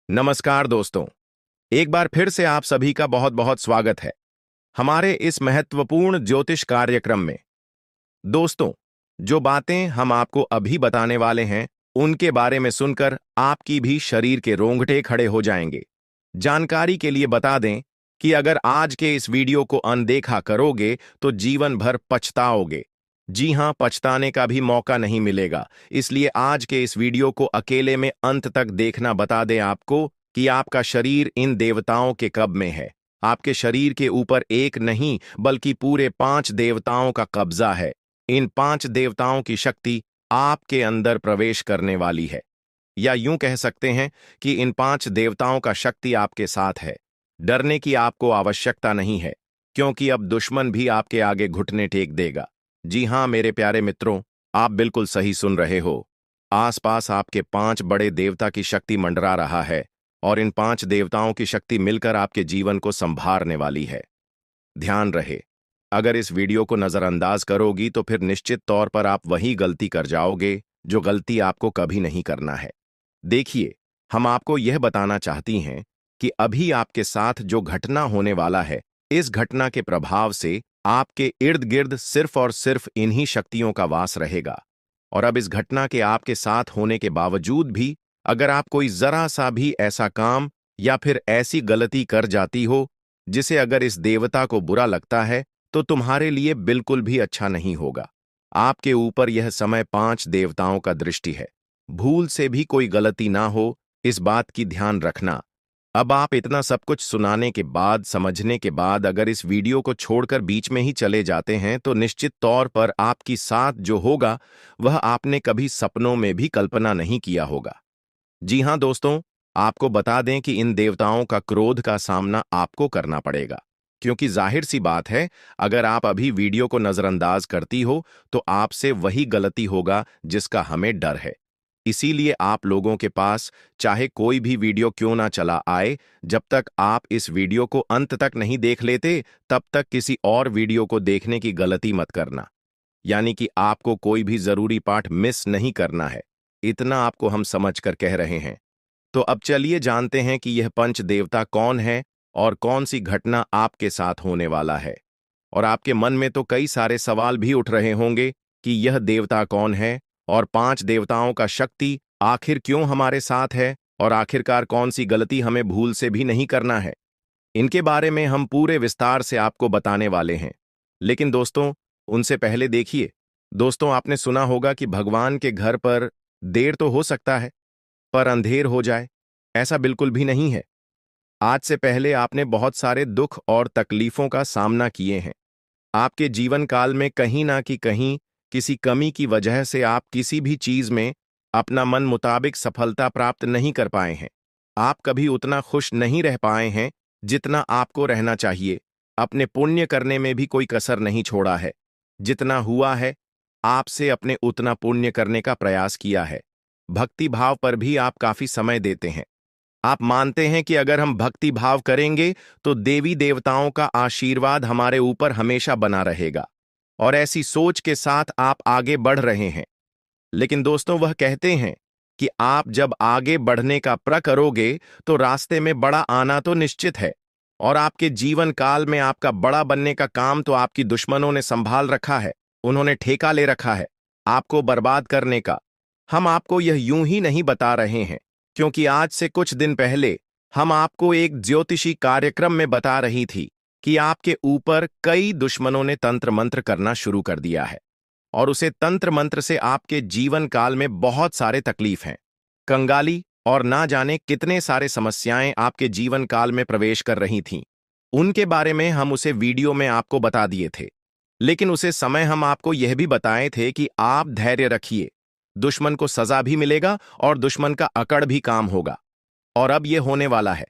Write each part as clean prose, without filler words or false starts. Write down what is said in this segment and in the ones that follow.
नमस्कार दोस्तों। एक बार फिर से आप सभी का बहुत बहुत स्वागत है हमारे इस महत्वपूर्ण ज्योतिष कार्यक्रम में। दोस्तों, जो बातें हम आपको अभी बताने वाले हैं उनके बारे में सुनकर आपकी भी शरीर के रोंगटे खड़े हो जाएंगे। जानकारी के लिए बता दें कि अगर आज के इस वीडियो को अनदेखा करोगे तो जीवन भर पछताओगे। जी हां, पछताने का भी मौका नहीं मिलेगा। इसलिए आज के इस वीडियो को अकेले में अंत तक देखना बता दें आपको कि आपका शरीर इन देवताओं के कब में है। आपके शरीर के ऊपर एक नहीं बल्कि पूरे 5 देवताओं का कब्जा है। इन 5 देवताओं की शक्ति आपके अंदर प्रवेश करने वाली है, या यूं कह सकते हैं कि इन 5 देवताओं का शक्ति आपके साथ है। डरने की आपको आवश्यकता नहीं है, क्योंकि अब दुश्मन भी आपके आगे घुटने टेक देगा। जी हां मेरे प्यारे मित्रों, आप बिल्कुल सही सुन रहे हो। आसपास आपके 5 बड़े देवता की शक्ति मंडरा रहा है, और इन 5 देवताओं की शक्ति मिलकर आपके जीवन को संभारने वाली है। ध्यान रहे, अगर इस वीडियो को नजरअंदाज करोगी तो फिर निश्चित तौर पर आप वही गलती कर जाओगे जो गलती आपको कभी नहीं करना है। देखिए, हम आपको यह बताना चाहती हैं कि अभी आपके साथ जो घटना होने वाला है, इस घटना के प्रभाव से आपके इर्द गिर्द सिर्फ और सिर्फ इन्हीं शक्तियों का वास रहेगा। और अब इस घटना के आपके साथ होने के बावजूद भी अगर आप कोई जरा सा भी ऐसा काम या फिर ऐसी गलती कर जाती हो जिसे अगर इस देवता को बुरा लगता है, तो तुम्हारे लिए बिल्कुल भी अच्छा नहीं होगा। आपके ऊपर यह समय 5 देवताओं का दृष्टि है। भूल से भी कोई गलती ना हो, इस बात की ध्यान रखना। अब आप इतना सब कुछ सुनाने के बाद, समझने के बाद अगर इस वीडियो को छोड़कर बीच में ही चले जाते हैं तो निश्चित तौर पर आपके साथ जो होगा वह आपने कभी सपनों में भी कल्पना नहीं किया होगा। जी हां दोस्तों, आपको बता दें कि इन देवताओं का क्रोध का सामना आपको करना पड़ेगा, क्योंकि जाहिर सी बात है, अगर आप अभी वीडियो को नजरअंदाज करती हो तो आपसे वही गलती होगा जिसका हमें डर है। इसीलिए आप लोगों के पास चाहे कोई भी वीडियो क्यों ना चला आए, जब तक आप इस वीडियो को अंत तक नहीं देख लेते तब तक किसी और वीडियो को देखने की गलती मत करना। यानी कि आपको कोई भी जरूरी पाठ मिस नहीं करना है, इतना आपको हम समझकर कह रहे हैं। तो अब चलिए जानते हैं कि यह पंच देवता कौन है और कौन सी घटना आपके साथ होने वाला है। और आपके मन में तो कई सारे सवाल भी उठ रहे होंगे कि यह देवता कौन है और 5 देवताओं का शक्ति आखिर क्यों हमारे साथ है, और आखिरकार कौन सी गलती हमें भूल से भी नहीं करना है। इनके बारे में हम पूरे विस्तार से आपको बताने वाले हैं। लेकिन दोस्तों, उनसे पहले देखिए, दोस्तों आपने सुना होगा कि भगवान के घर पर देर तो हो सकता है पर अंधेर हो जाए। ऐसा बिल्कुल भी नहीं है। आज से पहले आपने बहुत सारे दुख और तकलीफों का सामना किए हैं। आपके जीवन काल में कहीं ना कि कहीं किसी कमी की वजह से आप किसी भी चीज में अपना मन मुताबिक सफलता प्राप्त नहीं कर पाए हैं। आप कभी उतना खुश नहीं रह पाए हैं जितना आपको रहना चाहिए। अपने पुण्य करने में भी कोई कसर नहीं छोड़ा है। जितना हुआ है, आपसे अपने उतना पुण्य करने का प्रयास किया है। भक्ति भाव पर भी आप काफी समय देते हैं। आप मानते हैं कि अगर हम भक्ति भाव करेंगे तो देवी देवताओं का आशीर्वाद हमारे ऊपर हमेशा बना रहेगा, और ऐसी सोच के साथ आप आगे बढ़ रहे हैं। लेकिन दोस्तों, वह कहते हैं कि आप जब आगे बढ़ने का प्रण करोगे तो रास्ते में बड़ा आना तो निश्चित है, और आपके जीवन काल में आपका बड़ा बनने का काम तो आपकी दुश्मनों ने संभाल रखा है। उन्होंने ठेका ले रखा है आपको बर्बाद करने का। हम आपको यह यूं ही नहीं बता रहे हैं, क्योंकि आज से कुछ दिन पहले हम आपको एक ज्योतिषी कार्यक्रम में बता रही थी कि आपके ऊपर कई दुश्मनों ने तंत्र मंत्र करना शुरू कर दिया है, और उसे तंत्र मंत्र से आपके जीवन काल में बहुत सारे तकलीफ हैं, कंगाली और ना जाने कितने सारे समस्याएं आपके जीवन काल में प्रवेश कर रही थीं। उनके बारे में हम उसे वीडियो में आपको बता दिए थे। लेकिन उसे समय हम आपको यह भी बताए थे कि आप धैर्य रखिए, दुश्मन को सजा भी मिलेगा और दुश्मन का अकड़ भी काम होगा। और अब यह होने वाला है।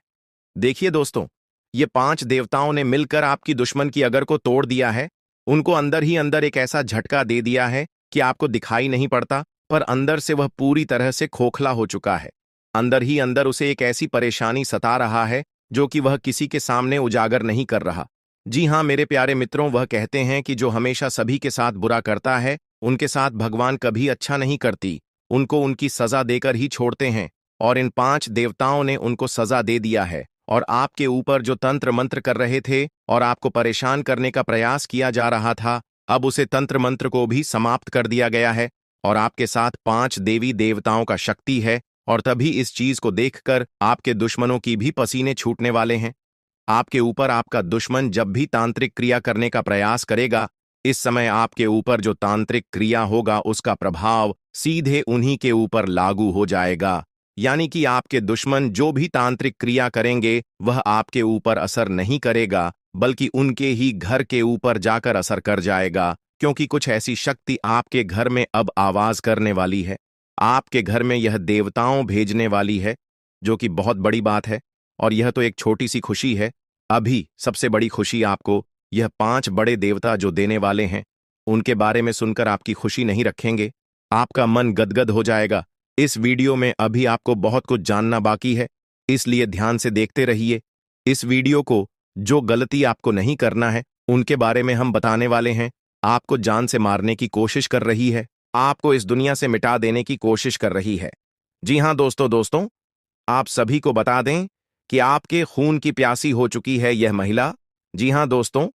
देखिए दोस्तों, ये 5 देवताओं ने मिलकर आपकी दुश्मन की अगर को तोड़ दिया है। उनको अंदर ही अंदर एक ऐसा झटका दे दिया है कि आपको दिखाई नहीं पड़ता, पर अंदर से वह पूरी तरह से खोखला हो चुका है। अंदर ही अंदर उसे एक ऐसी परेशानी सता रहा है जो कि वह किसी के सामने उजागर नहीं कर रहा। जी हां मेरे प्यारे मित्रों, वह कहते हैं कि जो हमेशा सभी के साथ बुरा करता है उनके साथ भगवान कभी अच्छा नहीं करती, उनको उनकी सजा देकर ही छोड़ते हैं। और इन 5 देवताओं ने उनको सजा दे दिया है, और आपके ऊपर जो तंत्र मंत्र कर रहे थे और आपको परेशान करने का प्रयास किया जा रहा था, अब उसे तंत्र मंत्र को भी समाप्त कर दिया गया है, और आपके साथ 5 देवी देवताओं का शक्ति है। और तभी इस चीज को देखकर आपके दुश्मनों की भी पसीने छूटने वाले हैं। आपके ऊपर आपका दुश्मन जब भी तांत्रिक क्रिया करने का प्रयास करेगा, इस समय आपके ऊपर जो तांत्रिक क्रिया होगा उसका प्रभाव सीधे उन्हीं के ऊपर लागू हो जाएगा। यानी कि आपके दुश्मन जो भी तांत्रिक क्रिया करेंगे वह आपके ऊपर असर नहीं करेगा, बल्कि उनके ही घर के ऊपर जाकर असर कर जाएगा, क्योंकि कुछ ऐसी शक्ति आपके घर में अब आवाज करने वाली है। आपके घर में यह देवताओं भेजने वाली है, जो कि बहुत बड़ी बात है। और यह तो एक छोटी सी खुशी है। अभी सबसे बड़ी खुशी आपको यह 5 बड़े देवता जो देने वाले हैं, उनके बारे में सुनकर आपकी खुशी नहीं रखेंगे। आपका मन गदगद हो जाएगा। इस वीडियो में अभी आपको बहुत कुछ जानना बाकी है, इसलिए ध्यान से देखते रहिए। इस वीडियो को जो गलती आपको नहीं करना है उनके बारे में हम बताने वाले हैं। आपको जान से मारने की कोशिश कर रही है, आपको इस दुनिया से मिटा देने की कोशिश कर रही है। जी हां दोस्तों, आप सभी को बता दें कि आपके खून की प्यासी हो चुकी है यह महिला। जी हां दोस्तों,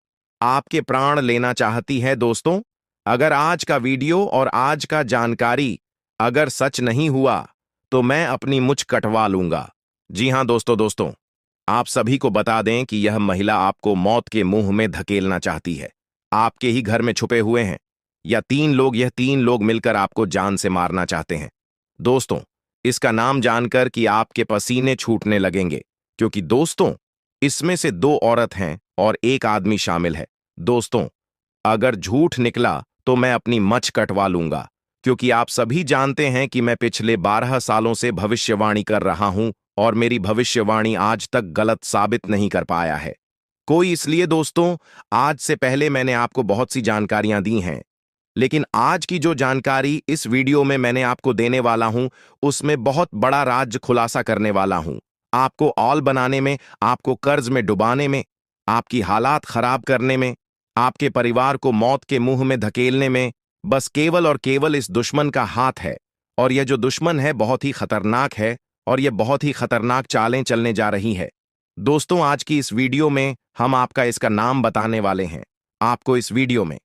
आपके प्राण लेना चाहती है दोस्तों। अगर आज का वीडियो और आज का जानकारी अगर सच नहीं हुआ तो मैं अपनी मुझ कटवा लूंगा। जी हां दोस्तों, आप सभी को बता दें कि यह महिला आपको मौत के मुंह में धकेलना चाहती है। आपके ही घर में छुपे हुए हैं यह 3 लोग मिलकर आपको जान से मारना चाहते हैं। दोस्तों, इसका नाम जानकर कि आपके पसीने छूटने लगेंगे, क्योंकि दोस्तों इसमें से 2 औरत हैं और 1 आदमी शामिल है। दोस्तों, अगर झूठ निकला तो मैं अपनी मच कटवा लूंगा, क्योंकि आप सभी जानते हैं कि मैं पिछले 12 सालों से भविष्यवाणी कर रहा हूं और मेरी भविष्यवाणी आज तक गलत साबित नहीं कर पाया है कोई। इसलिए दोस्तों, आज से पहले मैंने आपको बहुत सी जानकारियां दी हैं, लेकिन आज की जो जानकारी इस वीडियो में मैंने आपको देने वाला हूं, उसमें बहुत बड़ा राज खुलासा करने वाला हूं। आपको औल बनाने में, आपको कर्ज में डुबाने में, आपकी हालात खराब करने में, आपके परिवार को मौत के मुंह में धकेलने में बस केवल और केवल इस दुश्मन का हाथ है। और यह जो दुश्मन है बहुत ही खतरनाक है, और यह बहुत ही खतरनाक चालें चलने जा रही है। दोस्तों, आज की इस वीडियो में हम आपका इसका नाम बताने वाले हैं। आपको इस वीडियो में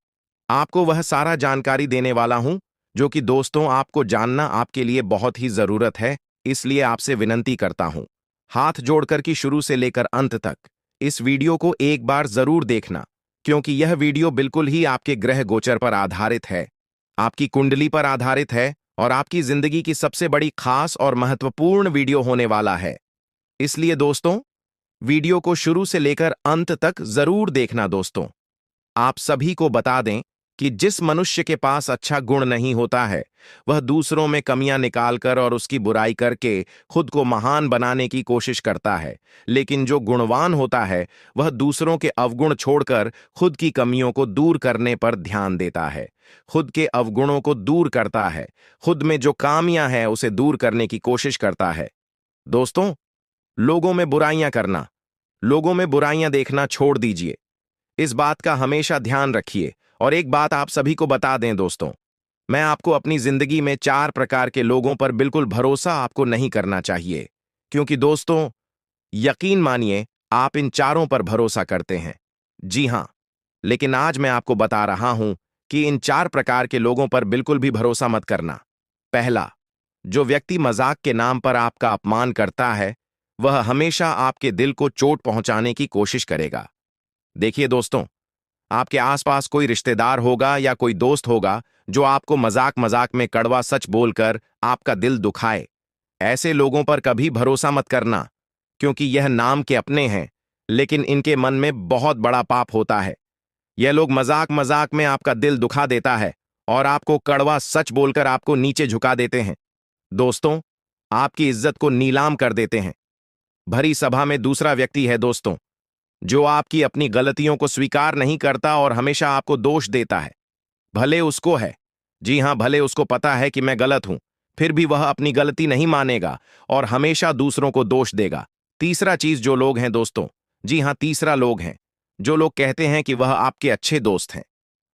आपको वह सारा जानकारी देने वाला हूं जो कि दोस्तों आपको जानना आपके लिए बहुत ही जरूरत है। इसलिए आपसे विनती करता हूं, हाथ जोड़कर कि शुरू से लेकर अंत तक इस वीडियो को एक बार जरूर देखना, क्योंकि यह वीडियो बिल्कुल ही आपके ग्रह गोचर पर आधारित है, आपकी कुंडली पर आधारित है, और आपकी जिंदगी की सबसे बड़ी खास और महत्वपूर्ण वीडियो होने वाला है। इसलिए दोस्तों, वीडियो को शुरू से लेकर अंत तक जरूर देखना। दोस्तों, आप सभी को बता दें कि जिस मनुष्य के पास अच्छा गुण नहीं होता है, वह दूसरों में कमियां निकालकर और उसकी बुराई करके खुद को महान बनाने की कोशिश करता है। लेकिन जो गुणवान होता है, वह दूसरों के अवगुण छोड़कर खुद की कमियों को दूर करने पर ध्यान देता है, खुद के अवगुणों को दूर करता है, खुद में जो खामियां हैं उसे दूर करने की कोशिश करता है। दोस्तों, लोगों में बुराइयां करना, लोगों में बुराइयां देखना छोड़ दीजिए। इस बात का हमेशा ध्यान रखिए। और एक बात आप सभी को बता दें दोस्तों, मैं आपको अपनी जिंदगी में 4 प्रकार के लोगों पर बिल्कुल भरोसा आपको नहीं करना चाहिए, क्योंकि दोस्तों यकीन मानिए आप इन चारों पर भरोसा करते हैं। जी हां, लेकिन आज मैं आपको बता रहा हूं कि इन 4 प्रकार के लोगों पर बिल्कुल भी भरोसा मत करना। पहला, जो व्यक्ति मजाक के नाम पर आपका अपमान करता है, वह हमेशा आपके दिल को चोट पहुंचाने की कोशिश करेगा। देखिए दोस्तों, आपके आसपास कोई रिश्तेदार होगा या कोई दोस्त होगा जो आपको मजाक मजाक में कड़वा सच बोलकर आपका दिल दुखाए। ऐसे लोगों पर कभी भरोसा मत करना, क्योंकि यह नाम के अपने हैं, लेकिन इनके मन में बहुत बड़ा पाप होता है। यह लोग मजाक मजाक में आपका दिल दुखा देता है और आपको कड़वा सच बोलकर आपको नीचे झुका देते हैं। दोस्तों, आपकी इज्जत को नीलाम कर देते हैं। भरी सभा में दूसरा व्यक्ति है दोस्तों, जो आपकी अपनी गलतियों को स्वीकार नहीं करता और हमेशा आपको दोष देता है। भले उसको है, जी हां, भले उसको पता है कि मैं गलत हूं, फिर भी वह अपनी गलती नहीं मानेगा और हमेशा दूसरों को दोष देगा। तीसरा चीज जो लोग हैं दोस्तों, जी हां, तीसरा लोग हैं जो लोग कहते हैं कि वह आपके अच्छे दोस्त हैं।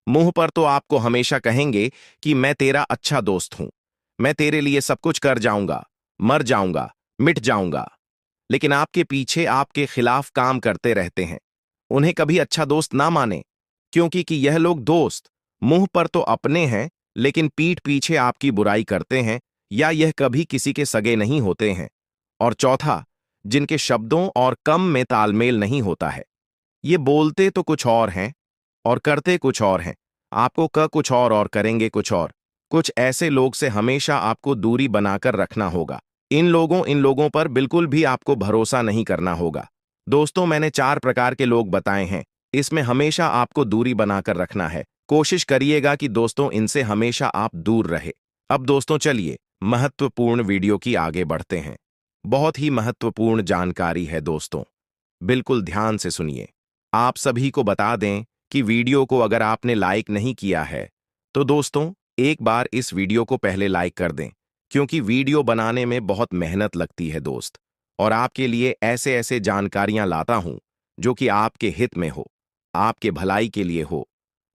मुंह पर तो आपको हमेशा कहेंगे कि मैं तेरा अच्छा दोस्त हूं, मैं तेरे लिए सब कुछ कर जाऊंगा, मर जाऊंगा, मिट जाऊंगा। लेकिन आपके पीछे आपके खिलाफ काम करते रहते हैं। उन्हें कभी अच्छा दोस्त ना माने, क्योंकि कि यह लोग दोस्त मुंह पर तो अपने हैं, लेकिन पीठ पीछे आपकी बुराई करते हैं, या यह कभी किसी के सगे नहीं होते हैं। और चौथा, जिनके शब्दों और कम में तालमेल नहीं होता है। ये बोलते तो कुछ और हैं और करते कुछ और हैं। आपको कुछ और करेंगे कुछ और। कुछ ऐसे लोग से हमेशा आपको दूरी बनाकर रखना होगा। इन लोगों पर बिल्कुल भी आपको भरोसा नहीं करना होगा। दोस्तों, मैंने 4 प्रकार के लोग बताए हैं। इसमें हमेशा आपको दूरी बनाकर रखना है। कोशिश करिएगा कि दोस्तों इनसे हमेशा आप दूर रहे। अब दोस्तों चलिए महत्वपूर्ण वीडियो की आगे बढ़ते हैं। बहुत ही महत्वपूर्ण जानकारी है दोस्तों, बिल्कुल ध्यान से सुनिए। आप सभी को बता दें कि वीडियो को अगर आपने लाइक नहीं किया है तो दोस्तों एक बार इस वीडियो को पहले लाइक कर दें, क्योंकि वीडियो बनाने में बहुत मेहनत लगती है दोस्त। और आपके लिए ऐसे ऐसे जानकारियां लाता हूं जो कि आपके हित में हो, आपके भलाई के लिए हो।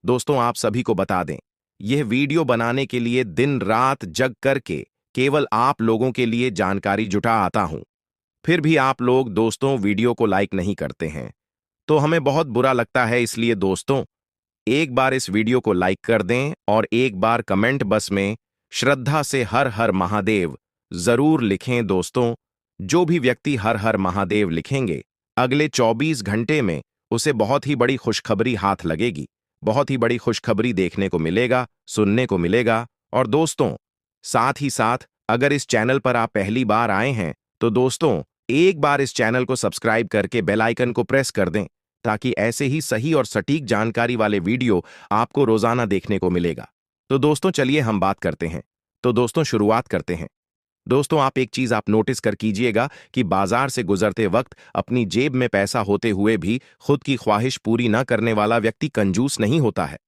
दोस्तों, आप सभी को बता दें, यह वीडियो बनाने के लिए दिन रात जग करके केवल आप लोगों के लिए जानकारी जुटा आता हूं। फिर भी आप लोग दोस्तों वीडियो को लाइक नहीं करते हैं, तो हमें बहुत बुरा लगता है। इसलिए दोस्तों एक बार इस वीडियो को लाइक कर दें और एक बार कमेंट बॉक्स में श्रद्धा से हर हर महादेव जरूर लिखें दोस्तों। जो भी व्यक्ति हर हर महादेव लिखेंगे, अगले 24 घंटे में उसे बहुत ही बड़ी खुशखबरी हाथ लगेगी। बहुत ही बड़ी खुशखबरी देखने को मिलेगा, सुनने को मिलेगा। और दोस्तों साथ ही साथ अगर इस चैनल पर आप पहली बार आए हैं तो दोस्तों एक बार इस चैनल को सब्सक्राइब करके बेल आइकन को प्रेस कर दें, ताकि ऐसे ही सही और सटीक जानकारी वाले वीडियो आपको रोजाना देखने को मिलेगा। तो दोस्तों चलिए हम बात करते हैं। तो दोस्तों शुरुआत करते हैं। दोस्तों आप एक चीज आप नोटिस कर कीजिएगा कि बाजार से गुजरते वक्त अपनी जेब में पैसा होते हुए भी खुद की ख्वाहिश पूरी न करने वाला व्यक्ति कंजूस नहीं होता है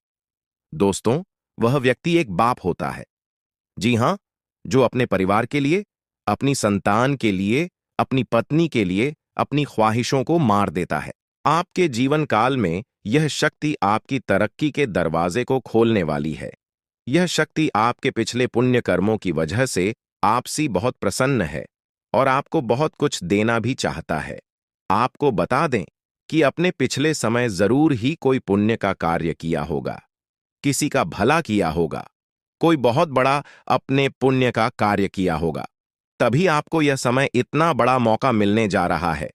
दोस्तों, वह व्यक्ति एक बाप होता है। जी हां, जो अपने परिवार के लिए, अपनी संतान के लिए, अपनी पत्नी के लिए अपनी ख्वाहिशों को मार देता है। आपके जीवन काल में यह शक्ति आपकी तरक्की के दरवाजे को खोलने वाली है। यह शक्ति आपके पिछले पुण्य कर्मों की वजह से आपसी बहुत प्रसन्न है और आपको बहुत कुछ देना भी चाहता है। आपको बता दें कि अपने पिछले समय जरूर ही कोई पुण्य का कार्य किया होगा, किसी का भला किया होगा, कोई बहुत बड़ा अपने पुण्य का कार्य किया होगा। तभी आपको यह समय इतना बड़ा मौका मिलने जा रहा है।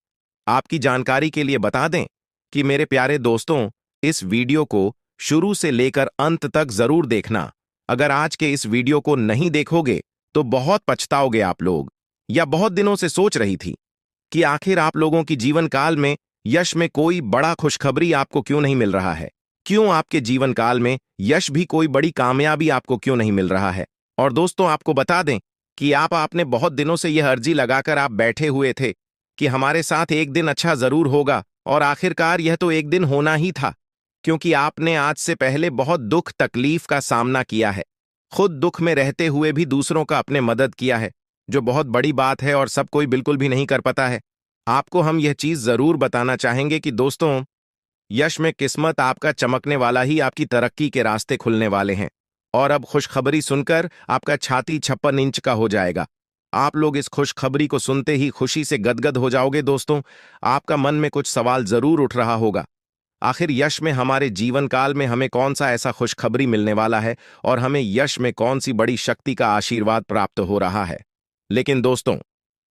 आपकी जानकारी के लिए बता दें कि मेरे प्यारे दोस्तों, इस वीडियो को शुरू से लेकर अंत तक जरूर देखना। अगर आज के इस वीडियो को नहीं देखोगे तो बहुत पछताओगे आप लोग। या बहुत दिनों से सोच रही थी कि आखिर आप लोगों की जीवन काल में यश में कोई बड़ा खुशखबरी आपको क्यों नहीं मिल रहा है। क्यों आपके जीवन काल में यश भी कोई बड़ी कामयाबी आपको क्यों नहीं मिल रहा है। और दोस्तों आपको बता दें कि आपने बहुत दिनों से यह अर्जी लगाकर आप बैठे हुए थे कि हमारे साथ एक दिन अच्छा जरूर होगा, और आखिरकार यह तो एक दिन होना ही था, क्योंकि आपने आज से पहले बहुत दुख तकलीफ का सामना किया है। खुद दुख में रहते हुए भी दूसरों का अपने मदद किया है, जो बहुत बड़ी बात है और सब कोई बिल्कुल भी नहीं कर पाता है। आपको हम यह चीज जरूर बताना चाहेंगे कि दोस्तों यश में किस्मत आपका चमकने वाला ही आपकी तरक्की के रास्ते खुलने वाले हैं। और अब खुशखबरी सुनकर आपका छाती 56 इंच का हो जाएगा। आप लोग इस खुशखबरी को सुनते ही खुशी से गदगद हो जाओगे दोस्तों। आपका मन में कुछ सवाल जरूर उठ रहा होगा, आखिर यश में हमारे जीवन काल में हमें कौन सा ऐसा खुशखबरी मिलने वाला है और हमें यश में कौन सी बड़ी शक्ति का आशीर्वाद प्राप्त हो रहा है। लेकिन दोस्तों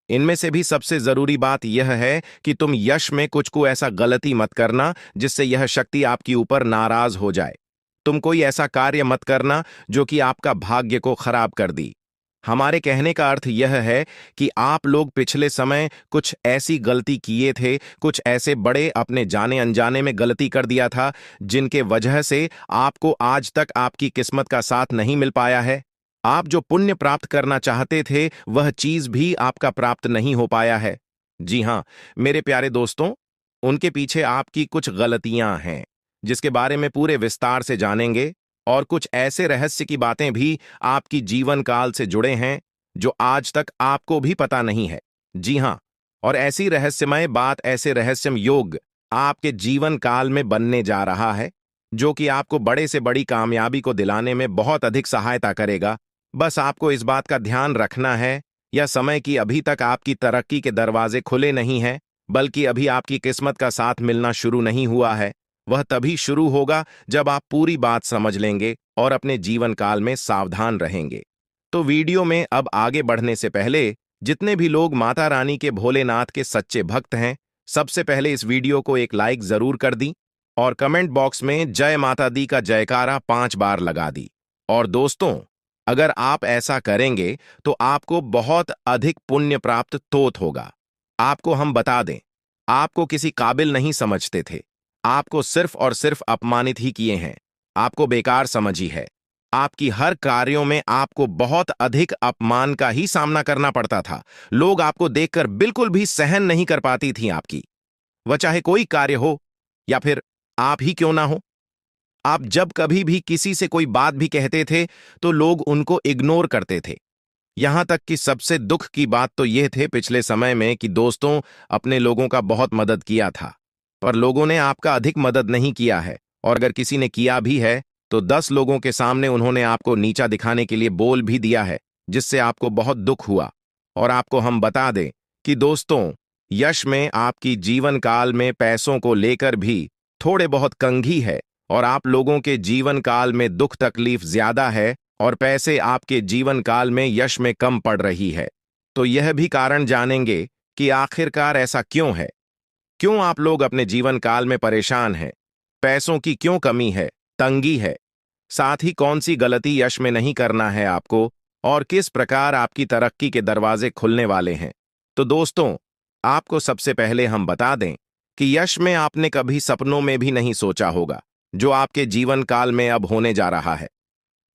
इनमें से भी सबसे जरूरी बात यह है कि तुम यश में कुछ को ऐसा गलती मत करना जिससे यह शक्ति आपके ऊपर नाराज हो जाए। तुम कोई ऐसा कार्य मत करना जो कि आपका भाग्य को खराब कर दी। हमारे कहने का अर्थ यह है कि आप लोग पिछले समय कुछ ऐसी गलती किए थे, कुछ ऐसे बड़े अपने जाने अनजाने में गलती कर दिया था, जिनके वजह से आपको आज तक आपकी किस्मत का साथ नहीं मिल पाया है। आप जो पुण्य प्राप्त करना चाहते थे वह चीज भी आपका प्राप्त नहीं हो पाया है। जी हां मेरे प्यारे दोस्तों, उनके पीछे आपकी कुछ गलतियां हैं जिसके बारे में पूरे विस्तार से जानेंगे, और कुछ ऐसे रहस्य की बातें भी आपकी जीवन काल से जुड़े हैं जो आज तक आपको भी पता नहीं है। जी हां, और ऐसी रहस्यमय बात, ऐसे रहस्यमय योग आपके जीवन काल में बनने जा रहा है जो कि आपको बड़े से बड़ी कामयाबी को दिलाने में बहुत अधिक सहायता करेगा। बस आपको इस बात का ध्यान रखना है या समय की अभी तक आपकी तरक्की के दरवाजे खुले नहीं हैं, बल्कि अभी आपकी किस्मत का साथ मिलना शुरू नहीं हुआ है, वह तभी शुरू होगा जब आप पूरी बात समझ लेंगे और अपने जीवन काल में सावधान रहेंगे। तो वीडियो में अब आगे बढ़ने से पहले जितने भी लोग माता रानी के भोलेनाथ के सच्चे भक्त हैं, सबसे पहले इस वीडियो को एक लाइक जरूर कर दी और कमेंट बॉक्स में जय माता दी का जयकारा 5 बार लगा दी। और दोस्तों, अगर आप ऐसा करेंगे तो आपको बहुत अधिक पुण्य प्राप्त तोत होगा। आपको हम बता दें, आपको किसी काबिल नहीं समझते थे, आपको सिर्फ और सिर्फ अपमानित ही किए हैं, आपको बेकार समझी है। आपकी हर कार्यों में आपको बहुत अधिक अपमान का ही सामना करना पड़ता था। लोग आपको देखकर बिल्कुल भी सहन नहीं कर पाती थी आपकी, वह चाहे कोई कार्य हो या फिर आप ही क्यों ना हो। आप जब कभी भी किसी से कोई बात भी कहते थे तो लोग उनको इग्नोर करते थे। यहां तक कि सबसे दुख की बात तो यह थे पिछले समय में कि दोस्तों अपने लोगों का बहुत मदद किया था, पर लोगों ने आपका अधिक मदद नहीं किया है, और अगर किसी ने किया भी है तो 10 लोगों के सामने उन्होंने आपको नीचा दिखाने के लिए बोल भी दिया है, जिससे आपको बहुत दुख हुआ। और आपको हम बता दें कि दोस्तों, यश में आपकी जीवन काल में पैसों को लेकर भी थोड़े बहुत कंघी है, और आप लोगों के जीवन काल में दुख तकलीफ ज्यादा है और पैसे आपके जीवन काल में यश में कम पड़ रही है। तो यह भी कारण जानेंगे कि आखिरकार ऐसा क्यों है, क्यों आप लोग अपने जीवन काल में परेशान हैं, पैसों की क्यों कमी है, तंगी है, साथ ही कौन सी गलती यश में नहीं करना है आपको, और किस प्रकार आपकी तरक्की के दरवाजे खुलने वाले हैं। तो दोस्तों, आपको सबसे पहले हम बता दें कि यश में आपने कभी सपनों में भी नहीं सोचा होगा जो आपके जीवन काल में अब होने जा रहा है।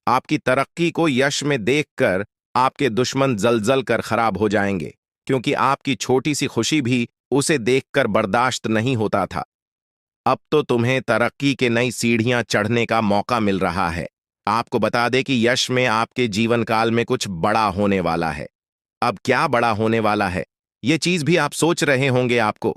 आपकी तरक्की को यश में देखकर आपके दुश्मन जलजल कर खराब हो जाएंगे, क्योंकि आपकी छोटी सी खुशी भी उसे देखकर बर्दाश्त नहीं होता था। अब तो तुम्हें तरक्की के नई सीढ़ियां चढ़ने का मौका मिल रहा है। आपको बता दें कि यश में आपके जीवन काल में कुछ बड़ा होने वाला है। अब क्या बड़ा होने वाला है, ये चीज भी आप सोच रहे होंगे। आपको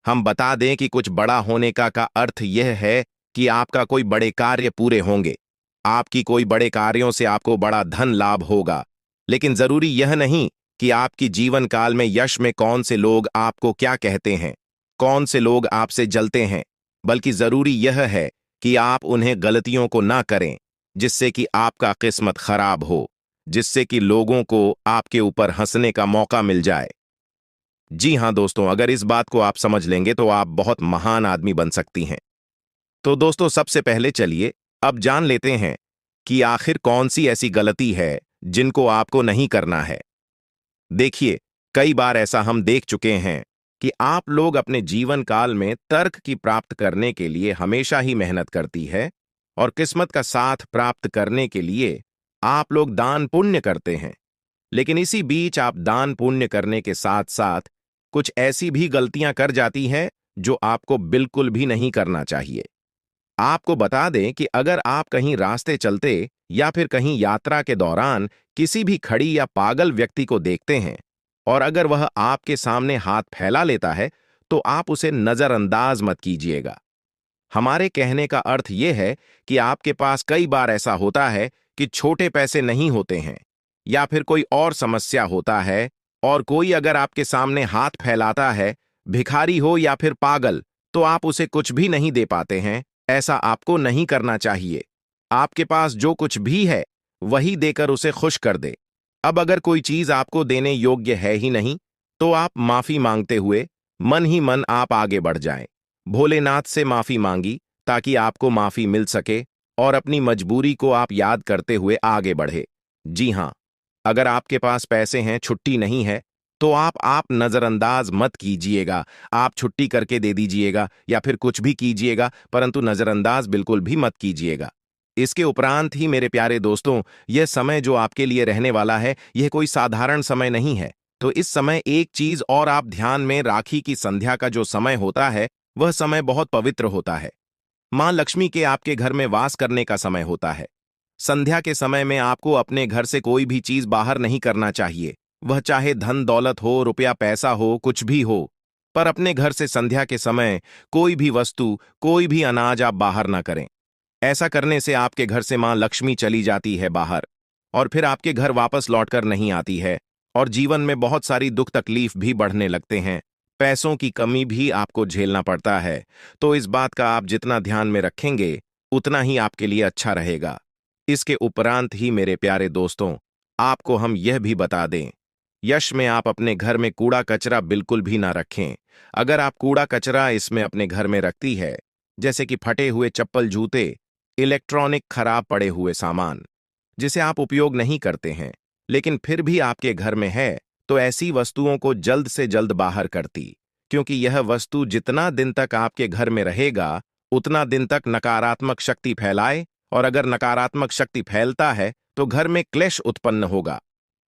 हम बता दें कि कुछ बड़ा होने का अर्थ यह है कि आपका कोई बड़े कार्य पूरे होंगे, आपकी कोई बड़े कार्यों से आपको बड़ा धन लाभ होगा। लेकिन जरूरी यह नहीं कि आपकी जीवन काल में यश में कौन से लोग आपको क्या कहते हैं, कौन से लोग आपसे जलते हैं, बल्कि जरूरी यह है कि आप उन्हें गलतियों को ना करें जिससे कि आपका किस्मत खराब हो, जिससे कि लोगों को आपके ऊपर हंसने का मौका मिल जाए। जी हां दोस्तों, अगर इस बात को आप समझ लेंगे तो आप बहुत महान आदमी बन सकती हैं। तो दोस्तों, सबसे पहले चलिए अब जान लेते हैं कि आखिर कौन सी ऐसी गलती है जिनको आपको नहीं करना है। देखिए, कई बार ऐसा हम देख चुके हैं कि आप लोग अपने जीवन काल में तर्क की प्राप्त करने के लिए हमेशा ही मेहनत करती है, और किस्मत का साथ प्राप्त करने के लिए आप लोग दान पुण्य करते हैं। लेकिन इसी बीच आप दान पुण्य करने के साथ साथ कुछ ऐसी भी गलतियां कर जाती हैं जो आपको बिल्कुल भी नहीं करना चाहिए। आपको बता दें कि अगर आप कहीं रास्ते चलते या फिर कहीं यात्रा के दौरान किसी भी खड़ी या पागल व्यक्ति को देखते हैं, और अगर वह आपके सामने हाथ फैला लेता है, तो आप उसे नजरअंदाज मत कीजिएगा। हमारे कहने का अर्थ यह है कि आपके पास कई बार ऐसा होता है कि छोटे पैसे नहीं होते हैं, या फिर कोई और समस्या होता है, और कोई अगर आपके सामने हाथ फैलाता है, भिखारी हो या फिर पागल, तो आप उसे कुछ भी नहीं दे पाते हैं। ऐसा आपको नहीं करना चाहिए। आपके पास जो कुछ भी है वही देकर उसे खुश कर दे। अब अगर कोई चीज आपको देने योग्य है ही नहीं, तो आप माफी मांगते हुए मन ही मन आप आगे बढ़ जाएं। भोलेनाथ से माफी मांगी ताकि आपको माफी मिल सके, और अपनी मजबूरी को आप याद करते हुए आगे बढ़े। जी हां, अगर आपके पास पैसे हैं, छुट्टी नहीं है, तो आप नजरअंदाज मत कीजिएगा। आप छुट्टी करके दे दीजिएगा या फिर कुछ भी कीजिएगा, परंतु नजरअंदाज बिल्कुल भी मत कीजिएगा। इसके उपरांत ही मेरे प्यारे दोस्तों, यह समय जो आपके लिए रहने वाला है, यह कोई साधारण समय नहीं है। तो इस समय एक चीज और आप ध्यान में राखी की संध्या का जो समय होता है, वह समय बहुत पवित्र होता है। मां लक्ष्मी के आपके घर में वास करने का समय होता है। संध्या के समय में आपको अपने घर से कोई भी चीज बाहर नहीं करना चाहिए, वह चाहे धन दौलत हो, रुपया पैसा हो, कुछ भी हो, पर अपने घर से संध्या के समय कोई भी वस्तु, कोई भी अनाज आप बाहर ना करें। ऐसा करने से आपके घर से मां लक्ष्मी चली जाती है बाहर, और फिर आपके घर वापस लौटकर नहीं आती है, और जीवन में बहुत सारी दुख तकलीफ भी बढ़ने लगते हैं। पैसों की कमी भी आपको झेलना पड़ता है। तो इस बात का आप जितना ध्यान में रखेंगे, उतना ही आपके लिए अच्छा रहेगा। इसके उपरांत ही मेरे प्यारे दोस्तों, आपको हम यह भी बता दें, यश में आप अपने घर में कूड़ा कचरा बिल्कुल भी ना रखें। अगर आप कूड़ा कचरा इसमें अपने घर में रखती है, जैसे कि फटे हुए चप्पल जूते, इलेक्ट्रॉनिक खराब पड़े हुए सामान, जिसे आप उपयोग नहीं करते हैं लेकिन फिर भी आपके घर में है, तो ऐसी वस्तुओं को जल्द से जल्द बाहर करती, क्योंकि यह वस्तु जितना दिन तक आपके घर में रहेगा, उतना दिन तक नकारात्मक शक्ति फैलाए, और अगर नकारात्मक शक्ति फैलता है तो घर में क्लेश उत्पन्न होगा,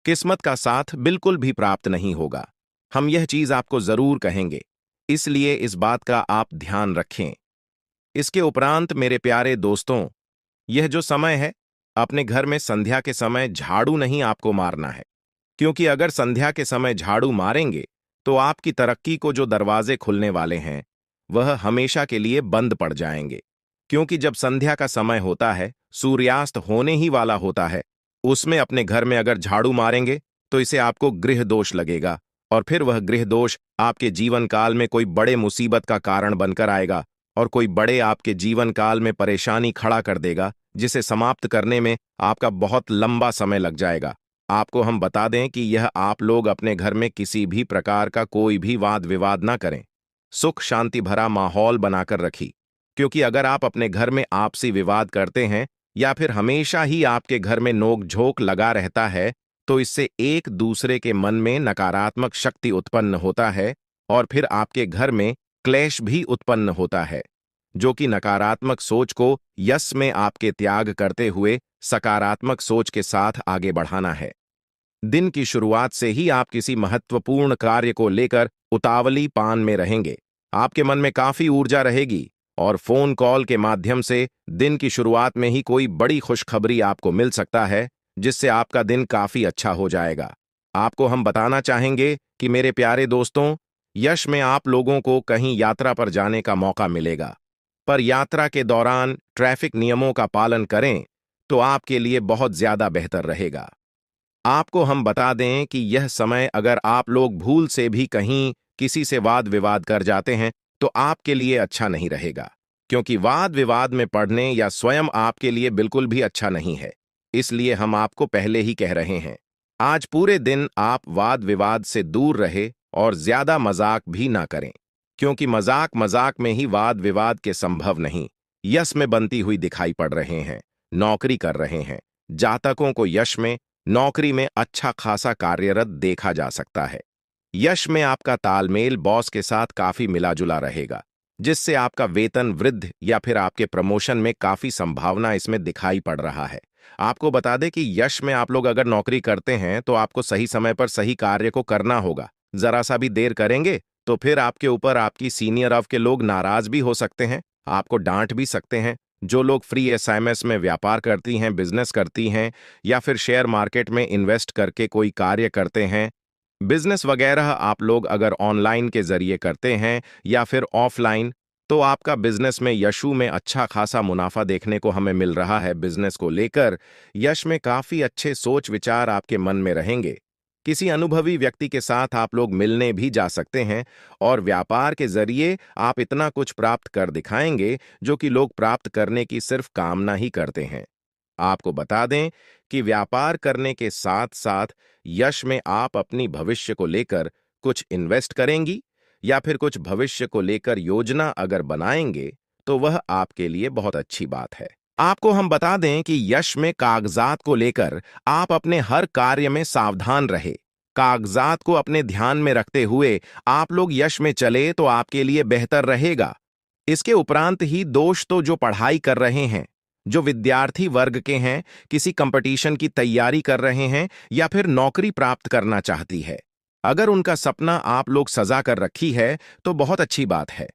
किस्मत का साथ बिल्कुल भी प्राप्त नहीं होगा। हम यह चीज आपको जरूर कहेंगे, इसलिए इस बात का आप ध्यान रखें। इसके उपरांत मेरे प्यारे दोस्तों, यह जो समय है, अपने घर में संध्या के समय झाड़ू नहीं आपको मारना है, क्योंकि अगर संध्या के समय झाड़ू मारेंगे तो आपकी तरक्की को जो दरवाजे खुलने वाले हैं, वह हमेशा के लिए बंद पड़ जाएंगे। क्योंकि जब संध्या का समय होता है, सूर्यास्त होने ही वाला होता है, उसमें अपने घर में अगर झाड़ू मारेंगे तो इसे आपको गृह दोष लगेगा, और फिर वह गृह दोष आपके जीवन काल में कोई बड़े मुसीबत का कारण बनकर आएगा, और कोई बड़े आपके जीवन काल में परेशानी खड़ा कर देगा, जिसे समाप्त करने में आपका बहुत लंबा समय लग जाएगा। आपको हम बता दें कि यह आप लोग अपने घर में किसी भी प्रकार का कोई भी वाद विवाद ना करें, सुख शांति भरा माहौल बनाकर रखी। क्योंकि अगर आप अपने घर में आपसी विवाद करते हैं, या फिर हमेशा ही आपके घर में नोक झोंक लगा रहता है, तो इससे एक दूसरे के मन में नकारात्मक शक्ति उत्पन्न होता है, और फिर आपके घर में क्लेश भी उत्पन्न होता है, जो कि नकारात्मक सोच को यश में आपके त्याग करते हुए सकारात्मक सोच के साथ आगे बढ़ाना है। दिन की शुरुआत से ही आप किसी महत्वपूर्ण कार्य को लेकर उतावली पान में रहेंगे। आपके मन में काफी ऊर्जा रहेगी, और फोन कॉल के माध्यम से दिन की शुरुआत में ही कोई बड़ी खुशखबरी आपको मिल सकता है, जिससे आपका दिन काफी अच्छा हो जाएगा। आपको हम बताना चाहेंगे कि मेरे प्यारे दोस्तों, यश में आप लोगों को कहीं यात्रा पर जाने का मौका मिलेगा, पर यात्रा के दौरान ट्रैफिक नियमों का पालन करें तो आपके लिए बहुत ज्यादा बेहतर रहेगा। आपको हम बता दें कि यह समय अगर आप लोग भूल से भी कहीं किसी से वाद विवाद कर जाते हैं, तो आपके लिए अच्छा नहीं रहेगा, क्योंकि वाद विवाद में पड़ने या स्वयं आपके लिए बिल्कुल भी अच्छा नहीं है। इसलिए हम आपको पहले ही कह रहे हैं, आज पूरे दिन आप वाद विवाद से दूर रहे और ज्यादा मजाक भी ना करें, क्योंकि मजाक मजाक में ही वाद विवाद के संभव नहीं यश में बनती हुई दिखाई पड़ रहे हैं। नौकरी कर रहे हैं जातकों को यश में, नौकरी में अच्छा खासा कार्यरत देखा जा सकता है। यश में आपका तालमेल बॉस के साथ काफी मिला जुला रहेगा, जिससे आपका वेतन वृद्ध या फिर आपके प्रमोशन में काफी संभावना इसमें दिखाई पड़ रहा है। आपको बता दें कि यश में आप लोग अगर नौकरी करते हैं तो आपको सही समय पर सही कार्य को करना होगा। जरा सा भी देर करेंगे तो फिर आपके ऊपर आपकी सीनियर ऑफ के लोग नाराज भी हो सकते हैं, आपको डांट भी सकते हैं। जो लोग फ्री एसएमएस में व्यापार करती हैं, बिजनेस करती हैं, या फिर शेयर मार्केट में इन्वेस्ट करके कोई कार्य करते हैं, बिजनेस वगैरह आप लोग अगर ऑनलाइन के जरिए करते हैं या फिर ऑफलाइन, तो आपका बिजनेस में यशु में अच्छा खासा मुनाफा देखने को हमें मिल रहा है। बिजनेस को लेकर यश में काफी अच्छे सोच विचार आपके मन में रहेंगे। किसी अनुभवी व्यक्ति के साथ आप लोग मिलने भी जा सकते हैं, और व्यापार के जरिए आप इतना कुछ प्राप्त कर दिखाएंगे जो कि लोग प्राप्त करने की सिर्फ कामना ही करते हैं। आपको बता दें कि व्यापार करने के साथ साथ यश में आप अपनी भविष्य को लेकर कुछ इन्वेस्ट करेंगी, या फिर कुछ भविष्य को लेकर योजना अगर बनाएंगे, तो वह आपके लिए बहुत अच्छी बात है। आपको हम बता दें कि यश में कागजात को लेकर आप अपने हर कार्य में सावधान रहे। कागजात को अपने ध्यान में रखते हुए आप लोग यश में चले तो आपके लिए बेहतर रहेगा। इसके उपरांत ही दोस्त तो जो पढ़ाई कर रहे हैं, जो विद्यार्थी वर्ग के हैं, किसी कंपटीशन की तैयारी कर रहे हैं, या फिर नौकरी प्राप्त करना चाहती है, अगर उनका सपना आप लोग सजा कर रखी है तो बहुत अच्छी बात है।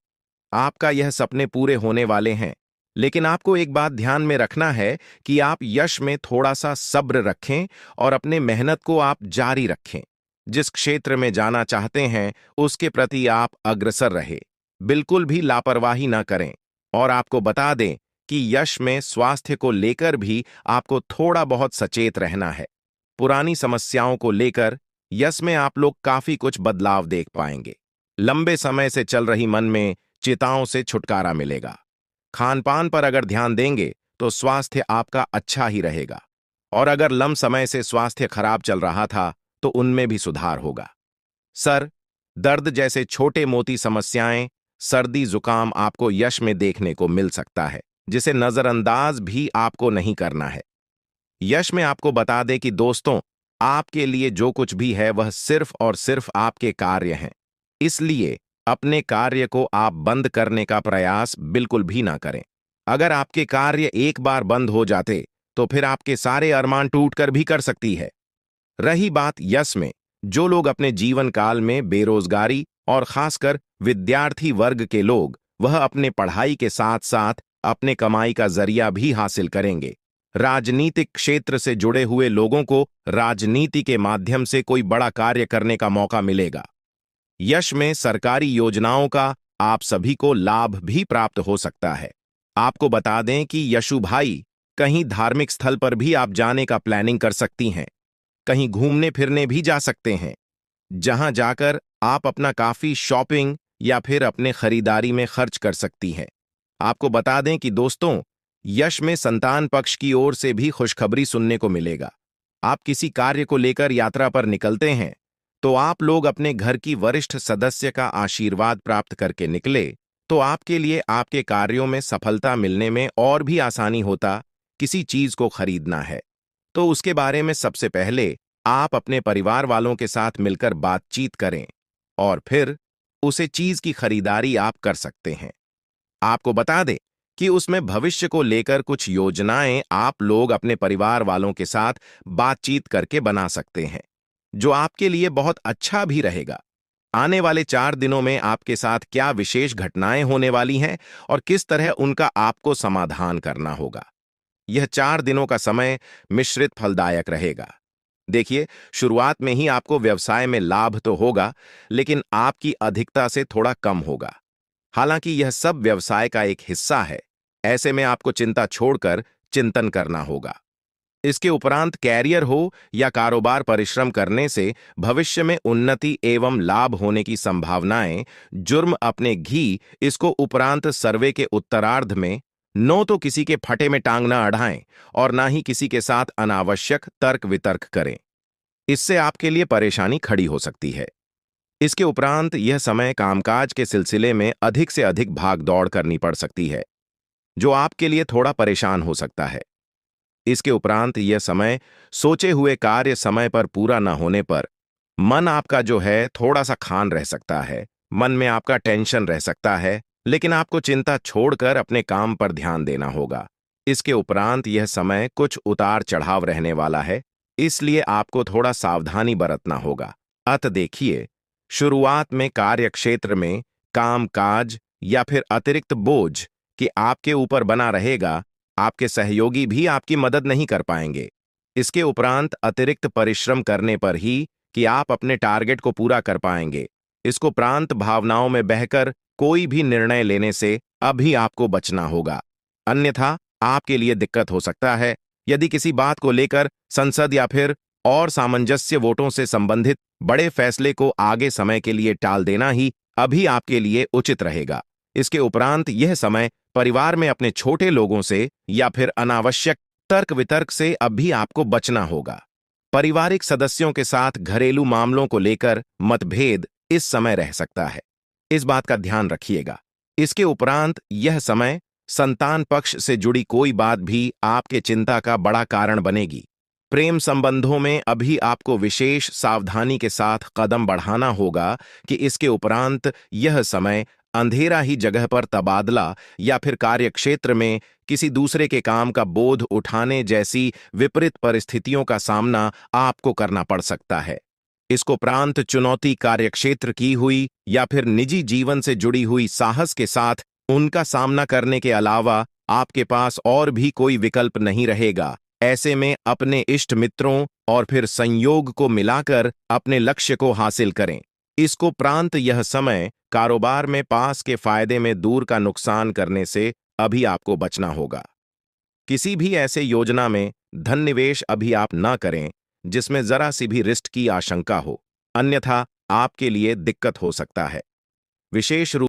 आपका यह सपने पूरे होने वाले हैं, लेकिन आपको एक बात ध्यान में रखना है कि आप यश में थोड़ा सा सब्र रखें और अपने मेहनत को आप जारी रखें। जिस क्षेत्र में जाना चाहते हैं उसके प्रति आप अग्रसर रहे, बिल्कुल भी लापरवाही ना करें। और आपको बता दें कि यश में स्वास्थ्य को लेकर भी आपको थोड़ा बहुत सचेत रहना है। पुरानी समस्याओं को लेकर यश में आप लोग काफी कुछ बदलाव देख पाएंगे। लंबे समय से चल रही मन में चिंताओं से छुटकारा मिलेगा। खान पान पर अगर ध्यान देंगे तो स्वास्थ्य आपका अच्छा ही रहेगा। और अगर लंबे समय से स्वास्थ्य खराब चल रहा था तो उनमें भी सुधार होगा। सर दर्द जैसे छोटे मोटी समस्याएं, सर्दी जुकाम आपको यश में देखने को मिल सकता है, जिसे नजरअंदाज भी आपको नहीं करना है। यश में आपको बता दे कि दोस्तों, आपके लिए जो कुछ भी है वह सिर्फ और सिर्फ आपके कार्य हैं। इसलिए अपने कार्य को आप बंद करने का प्रयास बिल्कुल भी ना करें। अगर आपके कार्य एक बार बंद हो जाते तो फिर आपके सारे अरमान टूट कर भी कर सकती है। रही बात यश में, जो लोग अपने जीवन काल में बेरोजगारी और खासकर विद्यार्थी वर्ग के लोग, वह अपने पढ़ाई के साथ साथ अपने कमाई का जरिया भी हासिल करेंगे। राजनीतिक क्षेत्र से जुड़े हुए लोगों को राजनीति के माध्यम से कोई बड़ा कार्य करने का मौका मिलेगा। यश में सरकारी योजनाओं का आप सभी को लाभ भी प्राप्त हो सकता है। आपको बता दें कि यशु भाई, कहीं धार्मिक स्थल पर भी आप जाने का प्लानिंग कर सकती हैं। कहीं घूमने फिरने भी जा सकते हैं, जहां जाकर आप अपना काफी शॉपिंग या फिर अपने खरीदारी में खर्च कर सकती हैं। आपको बता दें कि दोस्तों, यश में संतान पक्ष की ओर से भी खुशखबरी सुनने को मिलेगा। आप किसी कार्य को लेकर यात्रा पर निकलते हैं तो आप लोग अपने घर की वरिष्ठ सदस्य का आशीर्वाद प्राप्त करके निकले तो आपके लिए आपके कार्यों में सफलता मिलने में और भी आसानी होता। किसी चीज को खरीदना है तो उसके बारे में सबसे पहले आप अपने परिवार वालों के साथ मिलकर बातचीत करें और फिर उसे चीज की खरीदारी आप कर सकते हैं। आपको बता दें कि उसमें भविष्य को लेकर कुछ योजनाएं आप लोग अपने परिवार वालों के साथ बातचीत करके बना सकते हैं, जो आपके लिए बहुत अच्छा भी रहेगा। आने वाले 4 दिनों में आपके साथ क्या विशेष घटनाएं होने वाली हैं और किस तरह उनका आपको समाधान करना होगा। यह 4 दिनों का समय मिश्रित फलदायक रहेगा। देखिए, शुरुआत में ही आपको व्यवसाय में लाभ तो होगा, लेकिन आपकी अधिकता से थोड़ा कम होगा। हालांकि यह सब व्यवसाय का एक हिस्सा है, ऐसे में आपको चिंता छोड़कर चिंतन करना होगा। इसके उपरांत कैरियर हो या कारोबार, परिश्रम करने से भविष्य में उन्नति एवं लाभ होने की संभावनाएं। जुर्म अपने घी, इसको उपरांत सर्वे के उत्तरार्ध में नो तो किसी के फटे में टांग ना अड़ाएं और ना ही किसी के साथ अनावश्यक तर्क वितर्क करें। इससे आपके लिए परेशानी खड़ी हो सकती है। इसके उपरांत यह समय कामकाज के सिलसिले में अधिक से अधिक भाग दौड़ करनी पड़ सकती है, जो आपके लिए थोड़ा परेशान हो सकता है। इसके उपरांत यह समय सोचे हुए कार्य समय पर पूरा न होने पर मन आपका जो है थोड़ा सा खान रह सकता है। मन में आपका टेंशन रह सकता है, लेकिन आपको चिंता छोड़कर अपने काम पर ध्यान देना होगा। इसके उपरांत यह समय कुछ उतार चढ़ाव रहने वाला है, इसलिए आपको थोड़ा सावधानी बरतना होगा। अत देखिए, शुरुआत में कार्य क्षेत्र में काम काज या फिर अतिरिक्त बोझ कि आपके ऊपर बना रहेगा। आपके सहयोगी भी आपकी मदद नहीं कर पाएंगे। इसके उपरांत अतिरिक्त परिश्रम करने पर ही कि आप अपने टारगेट को पूरा कर पाएंगे। इसको प्रांत भावनाओं में बहकर कोई भी निर्णय लेने से अभी आपको बचना होगा, अन्यथा आपके लिए दिक्कत हो सकता है। यदि किसी बात को लेकर संसद या फिर और सामंजस्य वोटों से संबंधित बड़े फैसले को आगे समय के लिए टाल देना ही अभी आपके लिए उचित रहेगा। इसके उपरांत यह समय परिवार में अपने छोटे लोगों से या फिर अनावश्यक तर्क वितर्क से अब भी आपको बचना होगा। पारिवारिक सदस्यों के साथ घरेलू मामलों को लेकर मतभेद इस समय रह सकता है, इस बात का ध्यान रखिएगा। इसके उपरांत यह समय संतान पक्ष से जुड़ी कोई बात भी आपके चिंता का बड़ा कारण बनेगी। प्रेम संबंधों में अभी आपको विशेष सावधानी के साथ कदम बढ़ाना होगा कि इसके उपरांत यह समय अंधेरा ही जगह पर तबादला या फिर कार्यक्षेत्र में किसी दूसरे के काम का बोझ उठाने जैसी विपरीत परिस्थितियों का सामना आपको करना पड़ सकता है। इसको प्रांत चुनौती कार्यक्षेत्र की हुई या फिर निजी जीवन से जुड़ी हुई साहस के साथ उनका सामना करने के अलावा आपके पास और भी कोई विकल्प नहीं रहेगा। ऐसे में अपने इष्ट मित्रों और फिर संयोग को मिलाकर अपने लक्ष्य को हासिल करें। इसको प्रांत यह समय कारोबार में पास के फायदे में दूर का नुकसान करने से अभी आपको बचना होगा। किसी भी ऐसे योजना में धन निवेश अभी आप ना करें जिसमें जरा सी भी रिस्ट की आशंका हो, अन्यथा आपके लिए दिक्कत हो सकता है। विशेष रूप